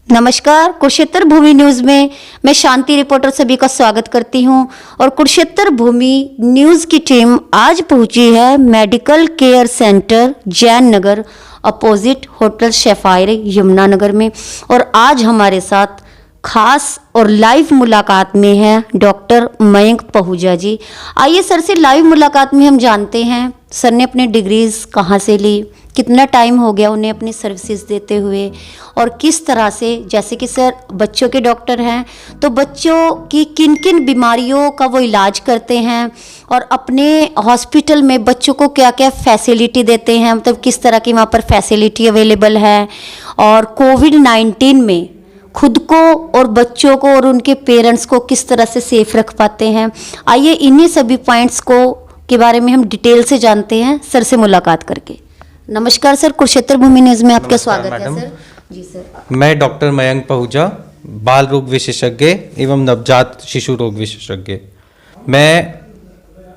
नमस्कार, कुरुक्षेत्र भूमि न्यूज में मैं शांति रिपोर्टर सभी का स्वागत करती हूं। और कुरुक्षेत्र भूमि न्यूज की टीम आज पहुंची है मेडिकल केयर सेंटर जैन नगर अपोजिट होटल शेफायर यमुनानगर में। और आज हमारे साथ खास और लाइव मुलाकात में है डॉक्टर मयंक पहूजा जी। आइए सर से लाइव मुलाकात में हम जानते हैं सर ने अपने डिग्रीज कहाँ से ली, कितना टाइम हो गया उन्हें अपनी सर्विसेज देते हुए, और किस तरह से, जैसे कि सर बच्चों के डॉक्टर हैं तो बच्चों की किन किन बीमारियों का वो इलाज करते हैं और अपने हॉस्पिटल में बच्चों को क्या क्या फैसिलिटी देते हैं, मतलब किस तरह की वहाँ पर फैसिलिटी अवेलेबल है, और कोविड-19 में खुद को और बच्चों को और उनके पेरेंट्स को किस तरह से सेफ रख पाते हैं। आइए इन्हीं सभी पॉइंट्स को के बारे में हम डिटेल से जानते हैं सर से मुलाकात करके। नमस्कार सर, कुरुक्षेत्र भूमि न्यूज में आपका स्वागत है सर। जी सर। मैं डॉक्टर मयंक पहूजा, बाल रोग विशेषज्ञ एवं नवजात शिशु रोग विशेषज्ञ। मैं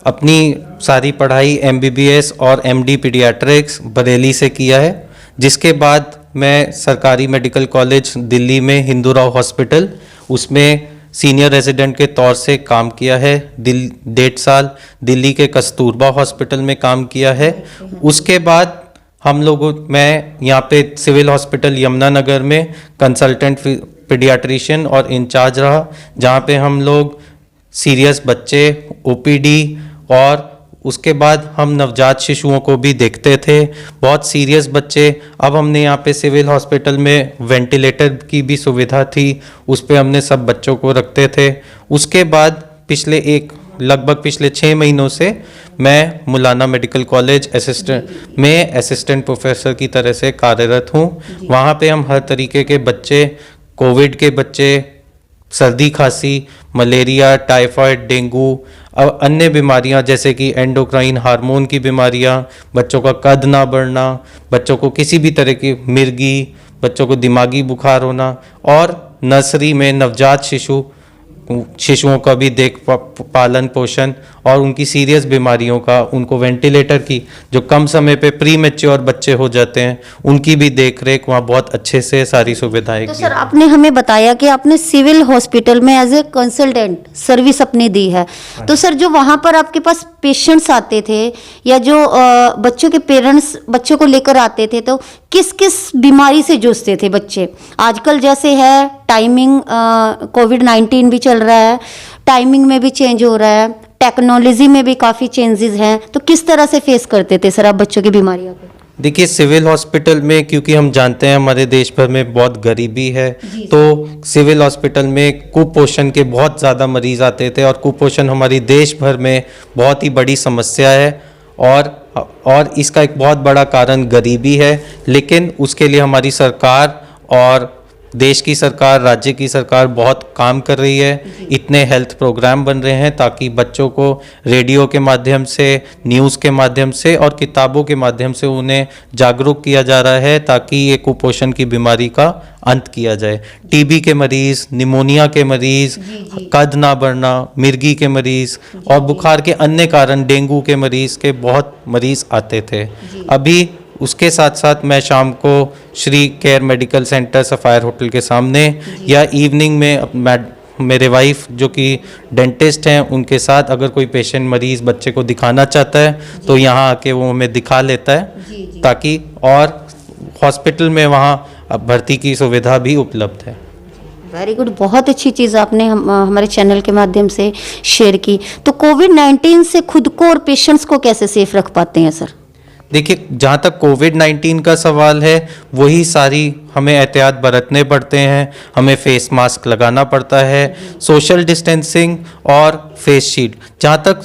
अपनी सारी पढ़ाई MBBS और MD पीडियाट्रिक्स बरेली से किया है, जिसके बाद मैं सरकारी मेडिकल कॉलेज दिल्ली में हिंदू राव हॉस्पिटल उसमें सीनियर रेजिडेंट के तौर से काम किया है। 1.5 साल दिल्ली के कस्तूरबा हॉस्पिटल में काम किया है। उसके बाद मैं यहाँ पे सिविल हॉस्पिटल यमुनानगर में कंसल्टेंट पीडियाट्रिशियन और इंचार्ज रहा, जहाँ पे हम लोग सीरियस बच्चे, OPD और उसके बाद हम नवजात शिशुओं को भी देखते थे, बहुत सीरियस बच्चे। अब हमने यहाँ पे सिविल हॉस्पिटल में वेंटिलेटर की भी सुविधा थी, उस पे हमने सब बच्चों को रखते थे। उसके बाद लगभग पिछले 6 महीनों से मैं Mullana medical college assistant professor की तरह से कार्यरत हूँ। वहाँ पे हम हर तरीके के बच्चे, कोविड के बच्चे, सर्दी खांसी, मलेरिया, टाइफाइड, डेंगू और अन्य बीमारियां जैसे कि एंडोक्राइन हार्मोन की बीमारियां, बच्चों का कद ना बढ़ना, बच्चों को किसी भी तरह की मिर्गी, बच्चों को दिमागी बुखार होना, और नर्सरी में नवजात शिशुओं का भी पालन पोषण और उनकी सीरियस बीमारियों का, उनको वेंटिलेटर की, जो कम समय पे प्री मैच्योर बच्चे हो जाते हैं, उनकी भी देख रेख वहाँ बहुत अच्छे से सारी सुविधाएं। तो सर आपने हमें बताया कि आपने सिविल हॉस्पिटल में एज ए कंसल्टेंट सर्विस अपनी दी है। तो सर जो वहाँ पर आपके पास पेशेंट्स आते थे या जो बच्चों के पेरेंट्स बच्चों को लेकर आते थे, तो किस किस बीमारी से जूझते थे बच्चे? आजकल जैसे है टाइमिंग, कोविड-19 भी चल रहा है, टाइमिंग में भी चेंज हो रहा है, टेक्नोलॉजी में भी काफ़ी चेंजेस हैं, तो किस तरह से फेस करते थे सर आप बच्चों की बीमारियों को? देखिए, सिविल हॉस्पिटल में क्योंकि हम जानते हैं हमारे देश भर में बहुत गरीबी है, तो सिविल हॉस्पिटल में कुपोषण के बहुत ज़्यादा मरीज आते थे, और कुपोषण हमारी देश भर में बहुत ही बड़ी समस्या है, और इसका एक बहुत बड़ा कारण गरीबी है। लेकिन उसके लिए हमारी सरकार और देश की सरकार, राज्य की सरकार बहुत काम कर रही है। इतने हेल्थ प्रोग्राम बन रहे हैं ताकि बच्चों को रेडियो के माध्यम से, न्यूज़ के माध्यम से और किताबों के माध्यम से उन्हें जागरूक किया जा रहा है, ताकि ये कुपोषण की बीमारी का अंत किया जाए। TB के मरीज़, निमोनिया के मरीज़, कद ना बढ़ना, मिर्गी के मरीज़ और बुखार के अन्य कारण, डेंगू के मरीज़ के बहुत मरीज़ आते थे। अभी उसके साथ साथ मैं शाम को Shri care medical centre sapphire hotel के सामने या इवनिंग में मेरे वाइफ जो कि डेंटिस्ट हैं, उनके साथ अगर कोई पेशेंट मरीज़ बच्चे को दिखाना चाहता है तो यहाँ आके वो हमें दिखा लेता है, ताकि, और हॉस्पिटल में वहाँ भर्ती की सुविधा भी उपलब्ध है। वेरी गुड, बहुत अच्छी चीज़ आपने हमारे चैनल के माध्यम से शेयर की। तो कोविड-19 से खुद को और पेशेंट्स को कैसे सेफ रख पाते हैं सर? देखिए, जहाँ तक कोविड-19 का सवाल है, वही सारी हमें एहतियात बरतने पड़ते हैं। हमें फेस मास्क लगाना पड़ता है, सोशल डिस्टेंसिंग और फेस शील्ड। जहाँ तक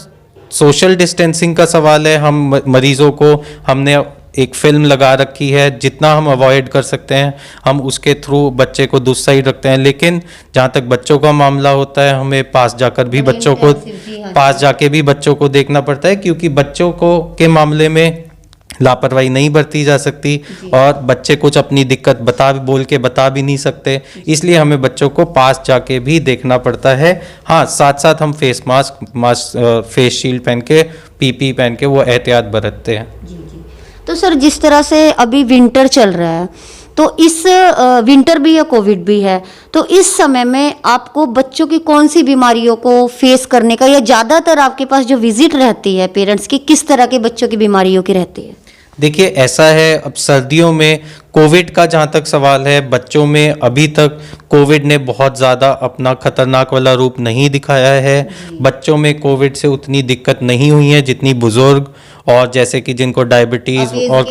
सोशल डिस्टेंसिंग का सवाल है, हम मरीज़ों को हमने एक फिल्म लगा रखी है, जितना हम अवॉइड कर सकते हैं हम उसके थ्रू बच्चे को दूसरी साइड रखते हैं। लेकिन जहाँ तक बच्चों का मामला होता है, हमें पास जाके भी बच्चों को देखना पड़ता है, क्योंकि बच्चों को के मामले में लापरवाही नहीं बरती जा सकती, और बच्चे कुछ अपनी दिक्कत बोल के बता भी नहीं सकते, इसलिए हमें बच्चों को पास जाके भी देखना पड़ता है। हाँ, साथ साथ हम फेस मास्क, फेस शील्ड पहन के, PP पहन के वो एहतियात बरतते हैं। तो सर जिस तरह से अभी विंटर चल रहा है, तो इस विंटर भी है, कोविड भी है, तो इस समय में आपको बच्चों की कौन सी बीमारियों को फेस करने का, या ज़्यादातर आपके पास जो विजिट रहती है पेरेंट्स की, किस तरह के बच्चों की बीमारियों की रहती है? देखिए ऐसा है, अब सर्दियों में कोविड का जहाँ तक सवाल है, बच्चों में अभी तक कोविड ने बहुत ज़्यादा अपना खतरनाक वाला रूप नहीं दिखाया है। बच्चों में कोविड से उतनी दिक्कत नहीं हुई है जितनी बुजुर्ग और जैसे कि जिनको डायबिटीज़ और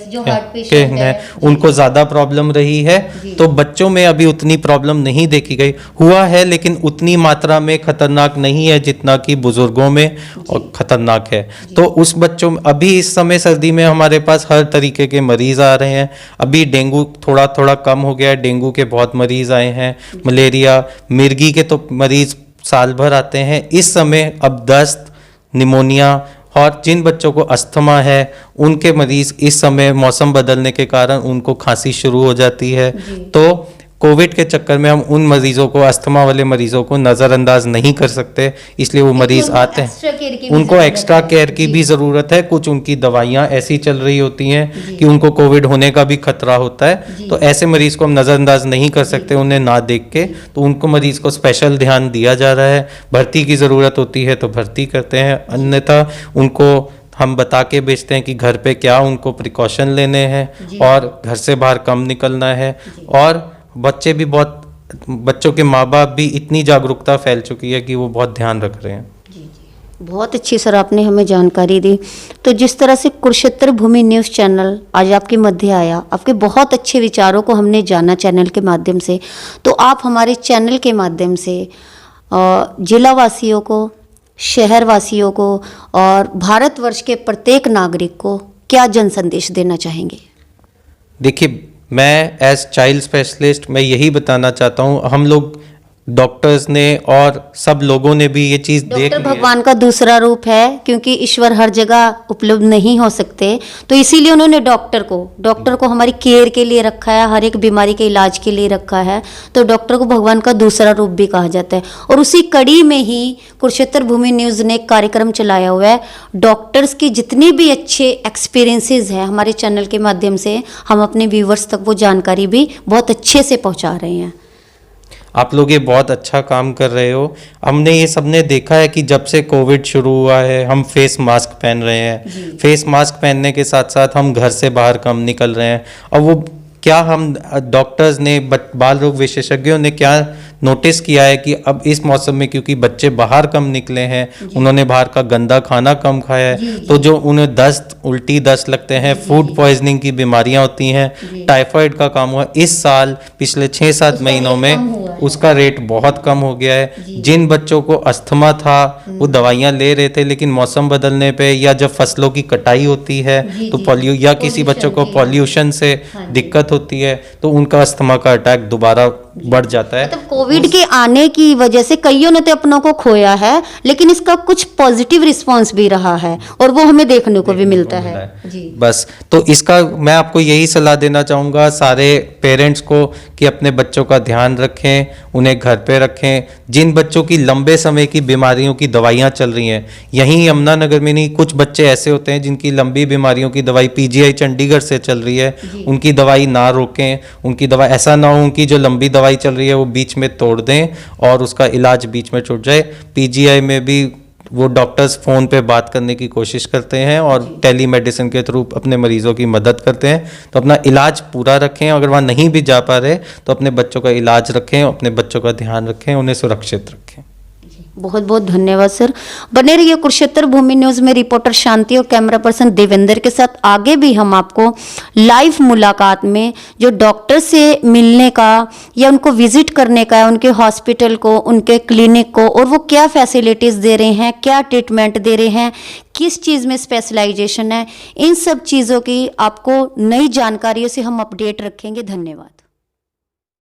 जो हार्ट पेशेंट है, उनको ज़्यादा प्रॉब्लम रही है। तो बच्चों में अभी उतनी प्रॉब्लम नहीं देखी गई, हुआ है लेकिन उतनी मात्रा में खतरनाक नहीं है जितना कि बुजुर्गों में और खतरनाक है। तो उस बच्चों में अभी इस समय सर्दी में हमारे पास हर तरीके के मरीज आ रहे हैं। अभी डेंगू थोड़ा थोड़ा कम हो गया है, डेंगू के बहुत मरीज आए हैं, मलेरिया, मिर्गी के तो मरीज साल भर आते हैं। इस समय अब दस्त, निमोनिया और जिन बच्चों को अस्थमा है उनके मरीज इस समय मौसम बदलने के कारण उनको खांसी शुरू हो जाती है। तो कोविड के चक्कर में हम उन मरीजों को, अस्थमा वाले मरीजों को नज़रअंदाज नहीं कर सकते, इसलिए वो मरीज आते हैं। उनको एक्स्ट्रा केयर की भी ज़रूरत है। कुछ उनकी दवाइयाँ ऐसी चल रही होती हैं कि उनको कोविड होने का भी खतरा होता है, तो ऐसे मरीज को हम नज़रअंदाज नहीं कर सकते उन्हें ना देख के। तो उनको मरीज को स्पेशल ध्यान दिया जा रहा है। भर्ती की ज़रूरत होती है तो भर्ती करते हैं, अन्यथा उनको हम बता के भेजते हैं कि घर पे क्या उनको प्रिकॉशन लेने हैं और घर से बाहर कम निकलना है। और बच्चे भी बच्चों के माँ बाप भी इतनी जागरूकता फैल चुकी है कि वो बहुत ध्यान रख रहे हैं। बहुत अच्छी सर आपने हमें जानकारी दी। तो जिस तरह से कुरुक्षेत्र भूमि न्यूज़ चैनल आज आपके मध्य आया, आपके बहुत अच्छे विचारों को हमने जाना चैनल के माध्यम से, तो आप हमारे चैनल के माध्यम से जिला वासियों को, शहर वासियों को और भारतवर्ष के प्रत्येक नागरिक को क्या जन संदेश देना चाहेंगे? देखिए, मैं एज चाइल्ड स्पेशलिस्ट मैं यही बताना चाहता हूँ, हम लोग डॉक्टर्स ने और सब लोगों ने भी ये चीज़ देख ली है। डॉक्टर भगवान का दूसरा रूप है, क्योंकि ईश्वर हर जगह उपलब्ध नहीं हो सकते, तो इसीलिए उन्होंने डॉक्टर को हमारी केयर के लिए रखा है, हर एक बीमारी के इलाज के लिए रखा है। तो डॉक्टर को भगवान का दूसरा रूप भी कहा जाता है। और उसी कड़ी में ही कुरुक्षेत्र भूमि न्यूज़ ने एक कार्यक्रम चलाया हुआ है। डॉक्टर्स की जितनी भी अच्छे एक्सपीरियंसेस हैं, हमारे चैनल के माध्यम से हम अपने व्यूवर्स तक वो जानकारी भी बहुत अच्छे से पहुँचा रहे हैं। आप लोग ये बहुत अच्छा काम कर रहे हो। हमने ये सबने देखा है कि जब से कोविड शुरू हुआ है हम फेस मास्क पहन रहे हैं। फेस मास्क पहनने के साथ साथ हम घर से बाहर कम निकल रहे हैं। और वो क्या हम डॉक्टर्स ने, बाल रोग विशेषज्ञों ने क्या नोटिस किया है कि अब इस मौसम में क्योंकि बच्चे बाहर कम निकले हैं, उन्होंने बाहर का गंदा खाना कम खाया है, तो जो उन्हें दस्त, उल्टी दस्त लगते हैं, फूड पॉइजनिंग की बीमारियां होती हैं, टाइफाइड का काम हुआ इस साल पिछले 6-7 महीनों में उसका रेट बहुत कम हो गया है। जिन बच्चों को अस्थमा था वो दवाइयां ले रहे थे, लेकिन मौसम बदलने पे या जब फसलों की कटाई होती है तो या किसी बच्चों को पॉल्यूशन से दिक्कत होती है तो उनका अस्थमा का अटैक दोबारा बढ़ जाता है। मतलब कोविड के आने की वजह से कईयों ने तो अपनों को खोया है, लेकिन इसका कुछ पॉजिटिव रिस्पांस भी रहा है और वो हमें देखने को भी मिलता है। बस तो इसका मैं आपको यही सलाह देना चाहूँगा सारे पेरेंट्स को कि अपने बच्चों का ध्यान रखें, उन्हें घर पे रखें। जिन बच्चों की लंबे समय की बीमारियों की दवाइयाँ चल रही हैं, यहीं यमुनानगर में नहीं, कुछ बच्चे ऐसे होते हैं जिनकी लंबी बीमारियों की दवाई पीजीआई चंडीगढ़ से चल रही है, उनकी दवाई ना रोकें। उनकी दवाई ऐसा ना हो उनकी जो लंबी दवाई चल रही है वो बीच में तोड़ दें और उसका इलाज बीच में छूट जाए। पीजीआई में भी वो डॉक्टर्स फ़ोन पे बात करने की कोशिश करते हैं और टेली मेडिसिन के थ्रू अपने मरीज़ों की मदद करते हैं। तो अपना इलाज पूरा रखें, अगर वहाँ नहीं भी जा पा रहे तो अपने बच्चों का इलाज रखें, अपने बच्चों का ध्यान रखें, उन्हें सुरक्षित रखें। बहुत बहुत धन्यवाद सर। बने रहिए कुरुक्षेत्र भूमि न्यूज़ में रिपोर्टर शांति और कैमरा पर्सन देवेंद्र के साथ। आगे भी हम आपको लाइव मुलाकात में जो डॉक्टर से मिलने का या उनको विजिट करने का है, उनके हॉस्पिटल को, उनके क्लिनिक को, और वो क्या फैसिलिटीज़ दे रहे हैं, क्या ट्रीटमेंट दे रहे हैं, किस चीज़ में स्पेशलाइजेशन है, इन सब चीज़ों की आपको नई जानकारियों से हम अपडेट रखेंगे। धन्यवाद।